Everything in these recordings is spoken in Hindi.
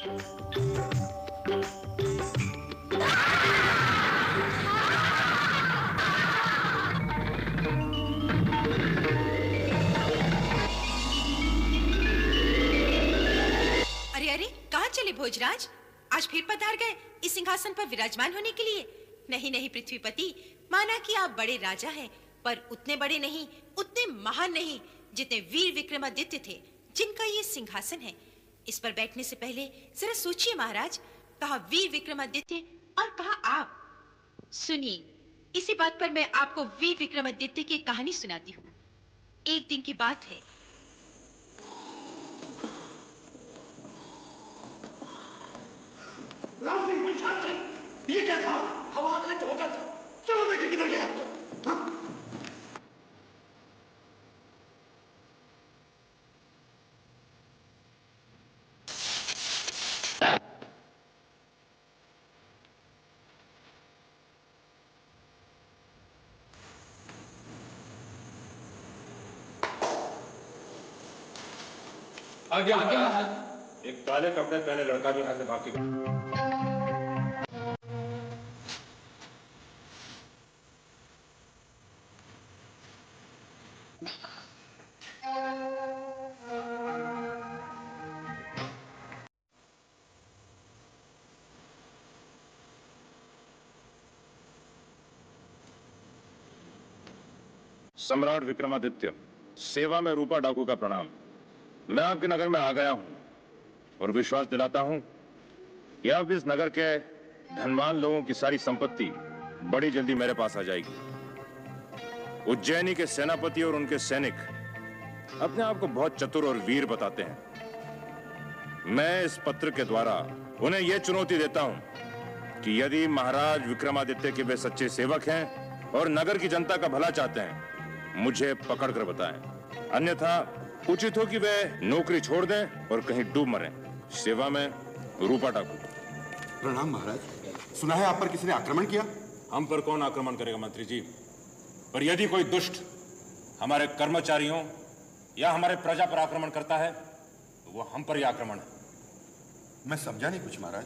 अरे अरे, कहाँ चले भोजराज? आज फिर पधार गए इस सिंहासन पर विराजमान होने के लिए? नहीं नहीं पृथ्वीपति, माना कि आप बड़े राजा हैं, पर उतने बड़े नहीं, उतने महान नहीं जितने वीर विक्रमादित्य थे, जिनका ये सिंहासन है। इस पर बैठने से पहले जरा सोचिए महाराज, कहाँ वीर विक्रमादित्य और कहाँ आप। सुनिए, इसी बात पर मैं आपको वीर विक्रमादित्य की कहानी सुनाती हूँ। एक दिन की बात है। ये क्या था? हवा का झोंका था। चलो देखें किधर गया। आगे एक काले कपड़े पहने लड़का भी यहाँ से भाग के गया। सम्राट विक्रमादित्य, सेवा में रूपा डाकू का प्रणाम। मैं आपके नगर में आ गया हूं और विश्वास दिलाता हूं कि अब इस नगर के धनवान लोगों की सारी संपत्ति बड़ी जल्दी मेरे पास आ जाएगी। उज्जैनी के सेनापति और उनके सैनिक अपने आप को बहुत चतुर और वीर बताते हैं। मैं इस पत्र के द्वारा उन्हें यह चुनौती देता हूं कि यदि महाराज विक्रमादित्य के वे सच्चे सेवक हैं और नगर की जनता का भला चाहते हैं, मुझे पकड़ कर बताएं, अन्यथा उचित हो कि वे नौकरी छोड़ दें और कहीं डूब मरें। सेवा में रूपा डाकू। प्रणाम महाराज। सुना है आप पर किसी ने आक्रमण किया? हम पर कौन आक्रमण करेगा मंत्री जी? पर यदि कोई दुष्ट हमारे कर्मचारियों या हमारे प्रजा पर आक्रमण करता है तो वो हम पर ही आक्रमण है। मैं समझा नहीं कुछ महाराज।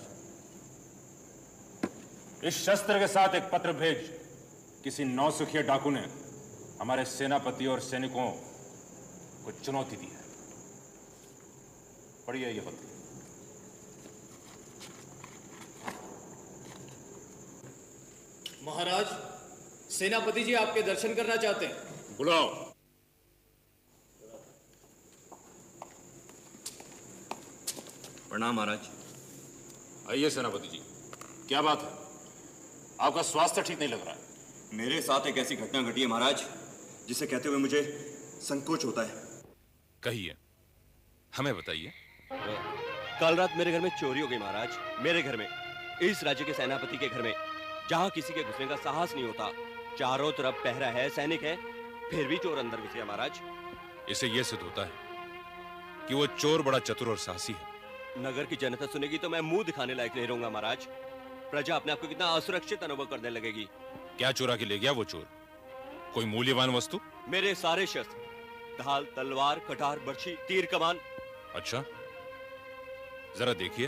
इस शस्त्र के साथ एक पत्र भेज। किसी नौसिखिए डाकू ने हमारे सेनापति और सैनिकों को चुनौती दी है। पढ़िए ये पत्र। महाराज, सेनापति जी आपके दर्शन करना चाहते हैं। बुलाओ। प्रणाम महाराज। आइए सेनापति जी, क्या बात है? आपका स्वास्थ्य ठीक नहीं लग रहा है। मेरे साथ एक ऐसी घटना घटी है महाराज, जिसे कहते हुए मुझे संकोच होता है। कहिए, हमें बताइए। कल रात मेरे घर में चोरी हो गई महाराज। मेरे घर में, इस राज्य के सेनापति के घर में, जहां किसी के घुसने का साहस नहीं होता। चारों तरफ पहरा है, सैनिक है, फिर भी चोर अंदर घुस गया महाराज। इसे यह सिद्ध होता है कि वो चोर बड़ा चतुर और साहसी है। नगर की जनता सुनेगी तो मैं मुंह दिखाने लायक नहीं रहूंगा महाराज। प्रजा अपने आप को कितना असुरक्षित अनुभव करने लगेगी। क्या चुरा के ले गया वो चोर? कोई मूल्यवान वस्तु? मेरे सारे शस्त्र, ढाल, तलवार, कटार, बर्छी, तीर, कमान। अच्छा, जरा देखिए,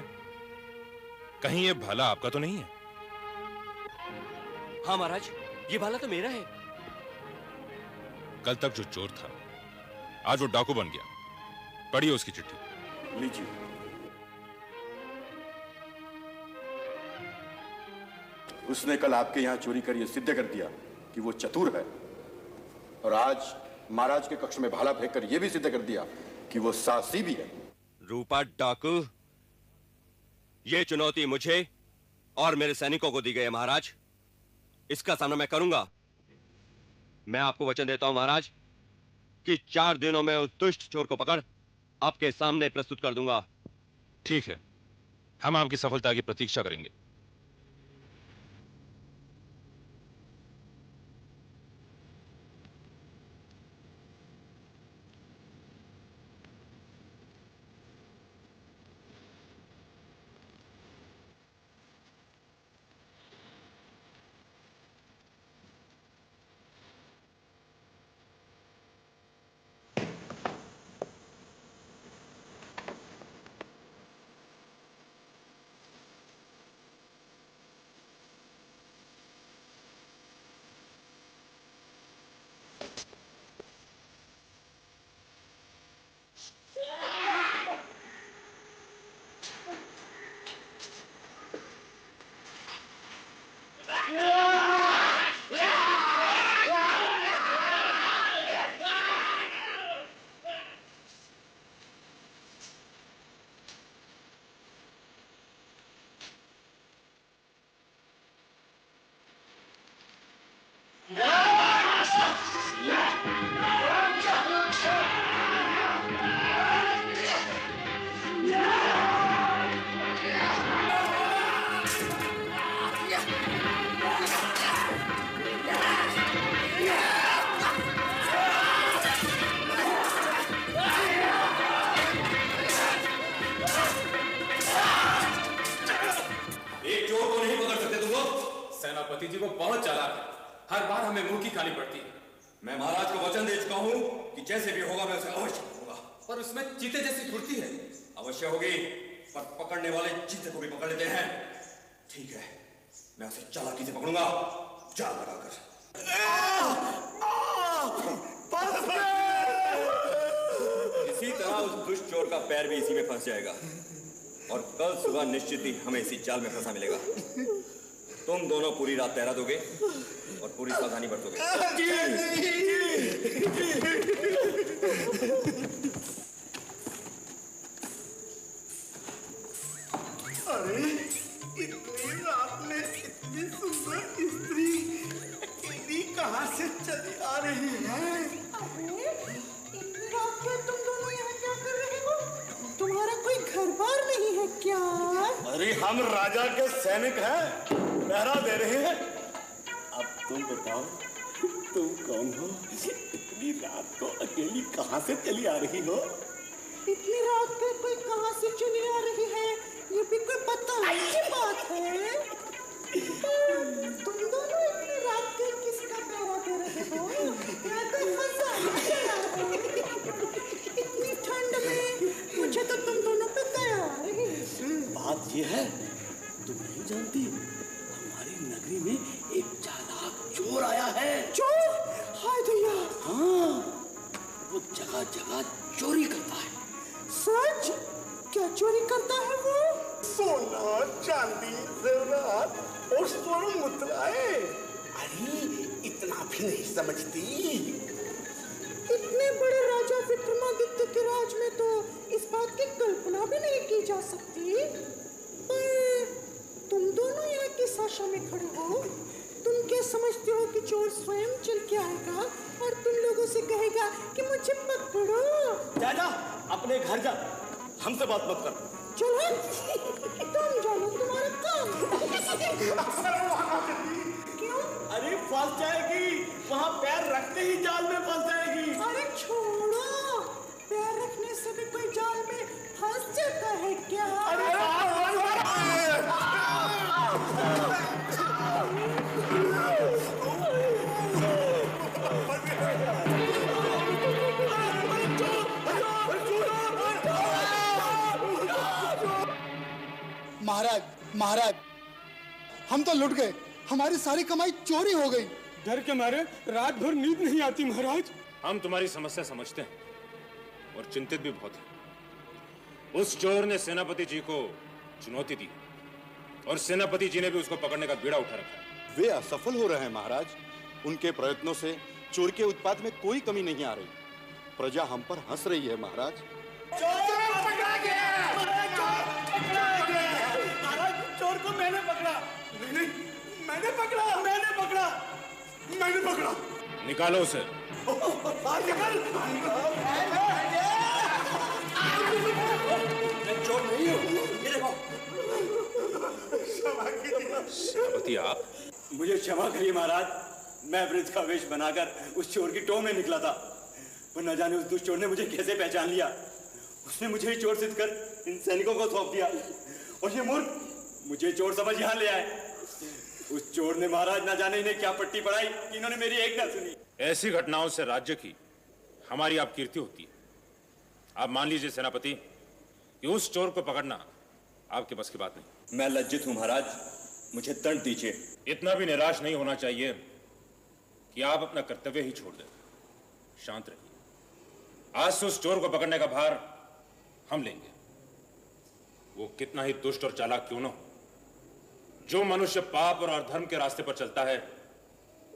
कहीं ये भाला आपका तो नहीं है? हाँ महाराज, ये भाला तो मेरा है। कल तक जो चोर था, आज वो डाकू बन गया। पढ़िए उसकी चिट्ठी। लीजिए। उसने कल आपके यहां चोरी कर यह सिद्ध कर दिया कि वो चतुर है, और आज महाराज के कक्ष में भाला फेंककर यह भी सिद्ध कर दिया कि वो साहसी भी है। रूपा डाकू, ये चुनौती मुझे और मेरे सैनिकों को दी गई है महाराज। इसका सामना मैं करूंगा। मैं आपको वचन देता हूं महाराज कि 4 दिनों में उस दुष्ट चोर को पकड़ आपके सामने प्रस्तुत कर दूंगा। ठीक है, हम आपकी सफलता की प्रतीक्षा करेंगे। सेनापति जी वो बहुत चालाक है, हर बार हमें मुंह की खानी पड़ती है। मैं महाराज को वचन दे चुका हूँ कि जैसे भी होगा मैं उसे अवश्य पकड़ूंगा। पर उसमें चीते जैसी फुर्ती है। अवश्य होगी, पर पकड़ने वाले चीते को भी पकड़ लेते हैं। ठीक है, मैं उसे चालाकी से पकड़ूंगा, जाल लगाकर। इसी तरह उस दुष्ट चोर का पैर भी इसी में फंस जाएगा और कल सुबह निश्चित ही हमें इसी जाल में फंसा मिलेगा। तुम दोनों पूरी रात पहरा दोगे और पूरी सावधानी बरतोगे। अरे इतनी रात में इतनी सुंदर स्त्री अकेली कहाँ से चली आ रही है? अरे इतनी रात में तुम दोनों यहाँ क्या कर रहे हो? तुम्हारा कोई घर बार नहीं है क्या? अरे हम राजा के सैनिक हैं, पहरा दे रहे हैं। अब तुम बताओ, तुम कौन हो? इतनी रात को अकेली कहाँ से चली आ रही हो? इतनी रात को कोई कहाँ से चली आ रही है, ये भी कोई बताने की बात है? तुम दोनों इतनी रात को किसका पहरा दे रहे हो? या कोई खजाना चला हो? इतनी ठंड में मुझे तो तुम दोनों पे दया आ रही है। बात ये है, तुम नहीं जानती, हमारी नगरी में एक चालाक चोर आया है। चोर? हाय दया। हाँ, वो जगह जगह चोरी करता है। सच? क्या चोरी करता है वो? सोना, चांदी, जेवरात और स्वर्ण मुद्राएं। अरे इतना भी नहीं समझती। इतने बड़े राजा विक्रमादित्य के राज में तो इस बात की कल्पना भी नहीं की जा सकती। पर तुम दोनों यहाँ किस आशा में खड़े हो? तुम क्या समझते हो कि चोर स्वयं चल के आएगा और तुम लोगों से कहेगा कि मुझे पकड़ो? जा, अपने घर जा, हमसे बात मत कर। चलो तुम जानो, तुम्हारा काम। क्यों? अरे फंस जाएगी, वहाँ पैर रखते ही जाल में फंस जाएगी। अरे छोड़ो, पैर रखने से भी कोई जाल में फंस जाता है क्या? महाराज, हम तो लुट गए, हमारी सारी कमाई चोरी हो गई। डर के मारे रात भर नींद नहीं आती महाराज। हम तुम्हारी समस्या समझते हैं और चिंतित भी बहुत हैं। उस चोर ने सेनापति जी को चुनौती दी और सेनापति जी ने भी उसको पकड़ने का बीड़ा उठा रखा है। वे असफल हो रहे हैं महाराज। उनके प्रयत्नों से चोर के उत्पाद में कोई कमी नहीं आ रही। प्रजा हम पर हंस रही है महाराज। चोर को मैंने पकड़ा। नहीं, मैंने पकड़ा। निकालो उसे। मैं चोर नहीं हूँ, ये देखो। सेनापति आप? मुझे क्षमा करिए महाराज, मैं वृद्ध का वेश बनाकर उस चोर की टोह में निकला था, पर न जाने उस दुष्ट चोर ने मुझे कैसे पहचान लिया। उसने मुझे ही चोर सिद्ध कर इन सैनिकों को सौंप दिया और ये मूर्ख मुझे चोर समझ यहाँ ले आए। उस चोर ने महाराज न जाने इन्हें क्या पट्टी पढ़ाई कि इन्होंने मेरी एक ना सुनी। ऐसी घटनाओं से राज्य की हमारी आप कीर्ति होती है। आप मान लीजिए सेनापति कि उस चोर को पकड़ना आपके बस की बात नहीं। मैं लज्जित हूं महाराज, मुझे दंड दीजिए। इतना भी निराश नहीं होना चाहिए कि आप अपना कर्तव्य ही छोड़ दें। शांत रहिए। आज से उस चोर को पकड़ने का भार हम लेंगे। वो कितना ही दुष्ट और चालाक क्यों न हो, जो मनुष्य पाप और अधर्म के रास्ते पर चलता है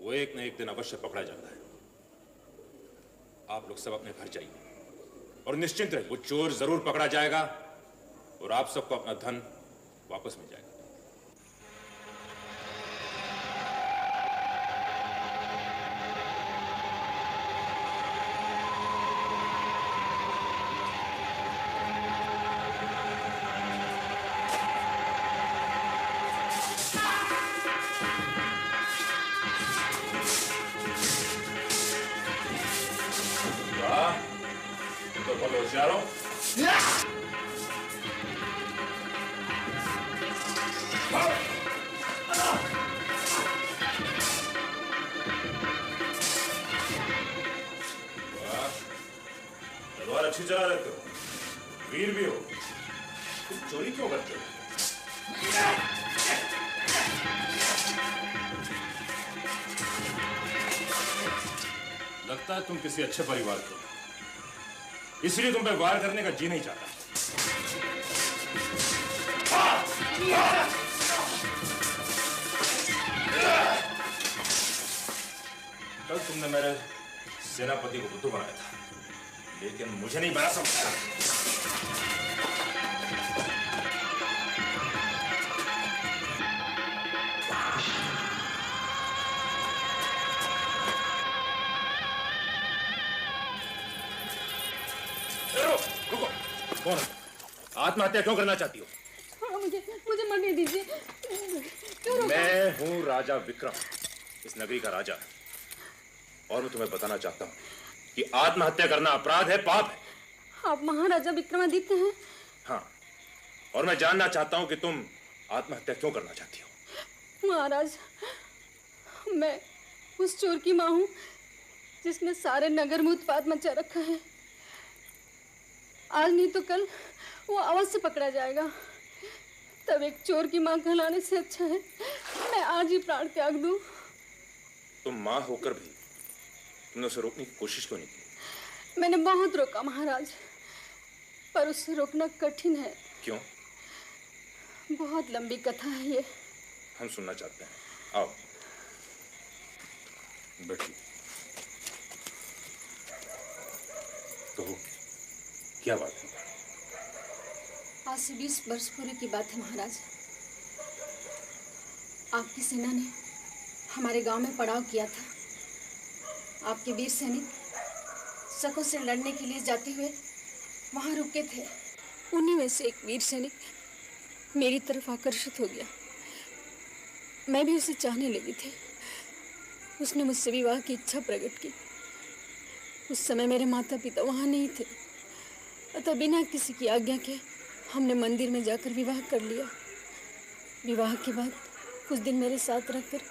वो एक न एक दिन अवश्य पकड़ा जाता है। आप लोग सब अपने घर जाइए और निश्चिंत रहिए, वो चोर जरूर पकड़ा जाएगा और आप सबको अपना धन वापस मिल जाएगा। तो बहुत होशियार हो। लाठी चला रहते हो, वीर भी हो, तुम चोरी क्यों करते हो? लगता है तुम किसी अच्छे परिवार के हो, इसलिए तुम पे वार करने का जी नहीं चाहता। कल तुमने मेरे सेनापति को बुद्धू बनाया था, लेकिन मुझे नहीं बना सकता। रुको, कौन? आत्महत्या क्यों करना चाहती हो? हाँ, मुझे मरने दीजिए। मैं हूं राजा विक्रम, इस नगरी का राजा, और मैं तुम्हें बताना चाहता हूं कि आत्महत्या करना अपराध है, पाप है। आप महाराजा विक्रमादित्य हैं? हाँ, और मैं जानना चाहता हूं कि तुम आत्महत्या क्यों करना चाहती हो। महाराज, मैं उस चोर की मां हूं जिसने सारे नगर में उत्पात मचा रखा है। आज नहीं तो कल वो अवश्य पकड़ा जाएगा। तब एक चोर की मां कहलाने से अच्छा है मैं आज ही प्राण त्याग दूं। तुम मां होकर भी तुमने उसे रोकने की कोशिश क्यों नहीं की? मैंने बहुत रोका महाराज, पर उसे रोकना कठिन है। क्यों? बहुत लंबी कथा है ये। हम सुनना चाहते हैं। आओ बैठिए। तो क्या बात है? आज से 20 वर्ष पूर्व की बात है महाराज। आपकी सेना ने हमारे गांव में पड़ाव किया था। आपके वीर सैनिक शकों से लड़ने के लिए जाते हुए वहां रुके थे। उन्हीं में से एक वीर सैनिक मेरी तरफ आकर्षित हो गया। मैं भी उसे चाहने लगी थी। उसने मुझसे विवाह की इच्छा प्रकट की। उस समय मेरे माता पिता वहां नहीं थे, अतः बिना किसी की आज्ञा के हमने मंदिर में जाकर विवाह कर लिया। विवाह के बाद कुछ दिन मेरे साथ रहकर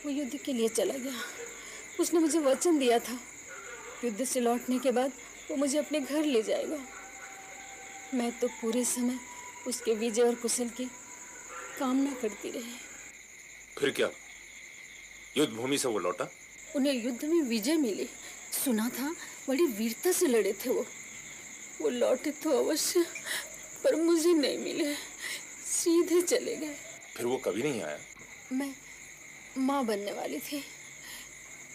वो युद्ध के लिए चला गया। उसने मुझे वचन दिया था, युद्ध से लौटने के बाद वो मुझे अपने घर ले जाएगा। मैं तो पूरे समय उसके विजय और कुशल की कामना करती रही। फिर क्या? युद्ध भूमि से वो लौटा? उन्हें युद्ध में विजय मिली। सुना था बड़ी वीरता से लड़े थे वो लौटे तो अवश्य, पर मुझे नहीं मिले, सीधे चले गए। फिर वो कभी नहीं आया? मैं माँ बनने वाली थी।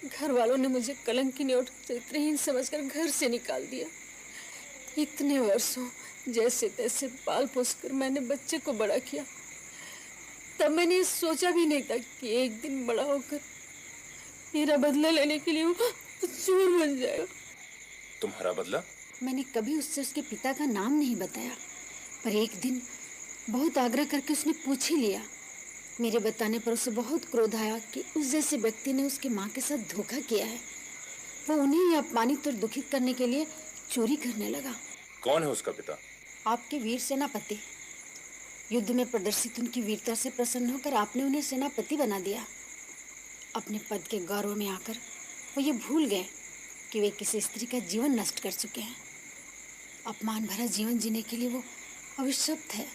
घर वालों ने मुझे कलंकिनी और चरित्रहीन समझकर घर से निकाल दिया। इतने वर्षों जैसे तैसे पाल पोस कर मैंने बच्चे को बड़ा किया। तब मैंने सोचा भी नहीं था कि एक दिन बड़ा होकर मेरा बदला लेने के लिए वो चोर बन जाएगा। तुम्हारा बदला? मैंने कभी उससे उसके पिता का नाम नहीं बताया, पर एक दिन बहुत आग्रह करके उसने पूछ ही लिया। मेरे बताने पर उसे बहुत क्रोध आया कि उस जैसे व्यक्ति ने उसकी माँ के साथ धोखा किया है। वो उन्हें ही अपमानित और दुखित करने के लिए चोरी करने लगा। कौन है उसका पिता? आपके वीर सेनापति। युद्ध में प्रदर्शित उनकी वीरता से प्रसन्न होकर आपने उन्हें सेनापति बना दिया। अपने पद के गौरव में आकर वो ये भूल गए कि वे किसी स्त्री का जीवन नष्ट कर चुके हैं। अपमान भरा जीवन जीने के लिए वो अभिशप्त है।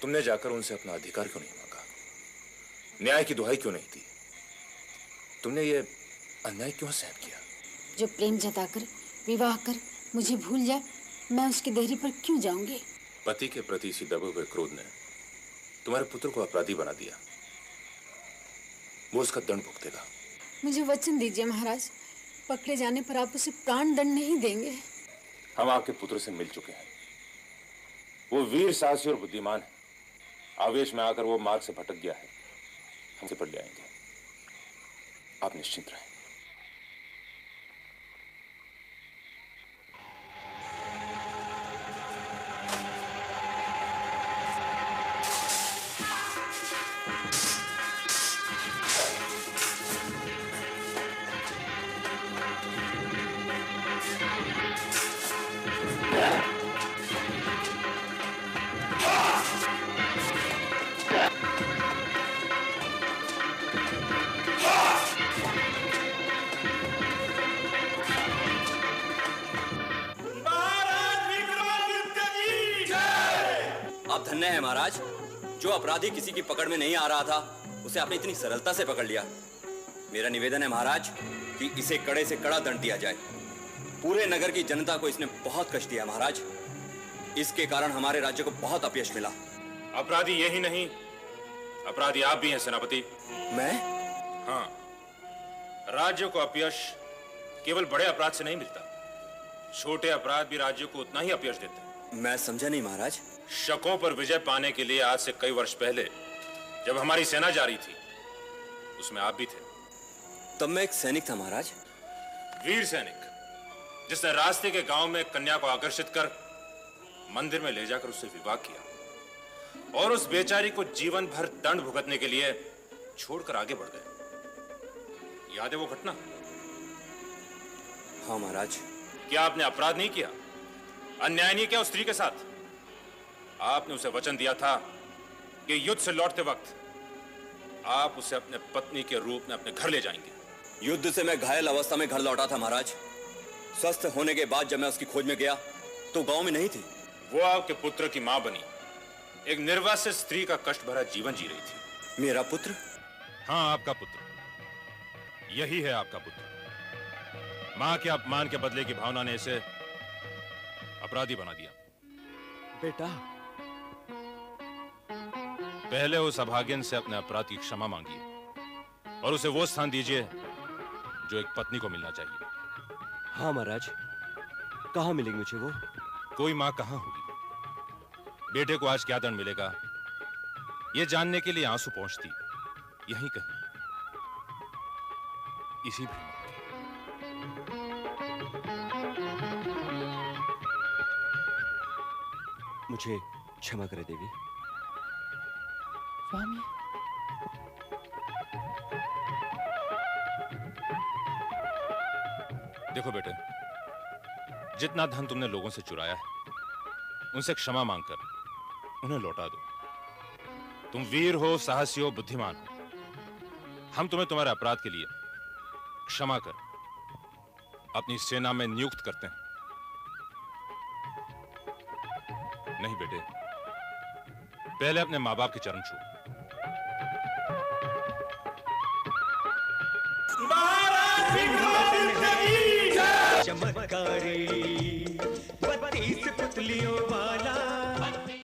तुमने जाकर उनसे अपना अधिकार क्यों नहीं मांगा? न्याय की दुहाई क्यों नहीं दी? तुमने ये अन्याय क्यों सहन किया? जो प्रेम जताकर विवाह कर मुझे भूल जाए, मैं उसकी देहरी पर क्यों जाऊंगी? पति के प्रति इसी दबे हुए क्रोध ने तुम्हारे पुत्र को अपराधी बना दिया। वो उसका दंड भुगतेगा। मुझे वचन दीजिए महाराज, पकड़े जाने पर आप उसे प्राण दंड नहीं देंगे। हम आपके पुत्र से मिल चुके हैं। वो वीर, साहसी और बुद्धिमान है। आवेश में आकर वो मार्ग से भटक गया है। हम उसे पकड़ ले आएंगे। आप निश्चिंत रहें। धन्य है महाराज, जो अपराधी किसी की पकड़ में नहीं आ रहा था उसे आपने इतनी सरलता से पकड़ लिया। मेरा निवेदन है महाराज कि इसे कड़े से कड़ा दंड दिया जाए। पूरे नगर की जनता को इसने बहुत कष्ट दिया महाराज। इसके कारण हमारे राज्य को बहुत अपयश मिला। अपराधी यही नहीं, अपराधी आप भी हैं सेनापति। मैं? हाँ, राज्य को अपयश केवल बड़े अपराध से नहीं मिलता, छोटे अपराध भी राज्य को उतना ही अपयश देते हैं। मैं समझा नहीं महाराज। शकों पर विजय पाने के लिए आज से कई वर्ष पहले जब हमारी सेना जा रही थी, उसमें आप भी थे। तब मैं एक सैनिक था महाराज। वीर सैनिक, जिसने रास्ते के गांव में कन्या को आकर्षित कर मंदिर में ले जाकर उससे विवाह किया और उस बेचारी को जीवन भर दंड भुगतने के लिए छोड़कर आगे बढ़ गए। याद है वो घटना? हाँ महाराज। क्या आपने अपराध नहीं किया, अन्याय नहीं किया उस स्त्री के साथ? आपने उसे वचन दिया था कि युद्ध से लौटते वक्त आप उसे अपने पत्नी के रूप में अपने घर ले जाएंगे। युद्ध से मैं घायल अवस्था में घर लौटा था महाराज। स्वस्थ होने के बाद जब मैं उसकी खोज में गया तो गांव में नहीं थी। वो आपके पुत्र की मां बनी एक निर्वासित स्त्री का कष्ट भरा जीवन जी रही थी। मेरा पुत्र? हाँ, आपका पुत्र। यही है आपका पुत्र। मां के अपमान के बदले की भावना ने इसे अपराधी बना दिया। बेटा, पहले उस अभागिन से अपने अपराध की क्षमा मांगिए और उसे वो स्थान दीजिए जो एक पत्नी को मिलना चाहिए। हाँ महाराज, कहाँ मिलेगी मुझे वो? कोई मां कहां होगी? बेटे को आज क्या दंड मिलेगा ये जानने के लिए आंसू पहुंचती यहीं कहीं, इसी भी। मुझे क्षमा करे देवी। स्वामी, देखो बेटे, जितना धन तुमने लोगों से चुराया है उनसे क्षमा मांगकर उन्हें लौटा दो। तुम वीर हो, साहसी हो, बुद्धिमान हो। हम तुम्हें तुम्हारे अपराध के लिए क्षमा कर अपनी सेना में नियुक्त करते हैं। नहीं बेटे, पहले अपने मां बाप के चरण छू। चमत्कारी 32 पुतलियों वाली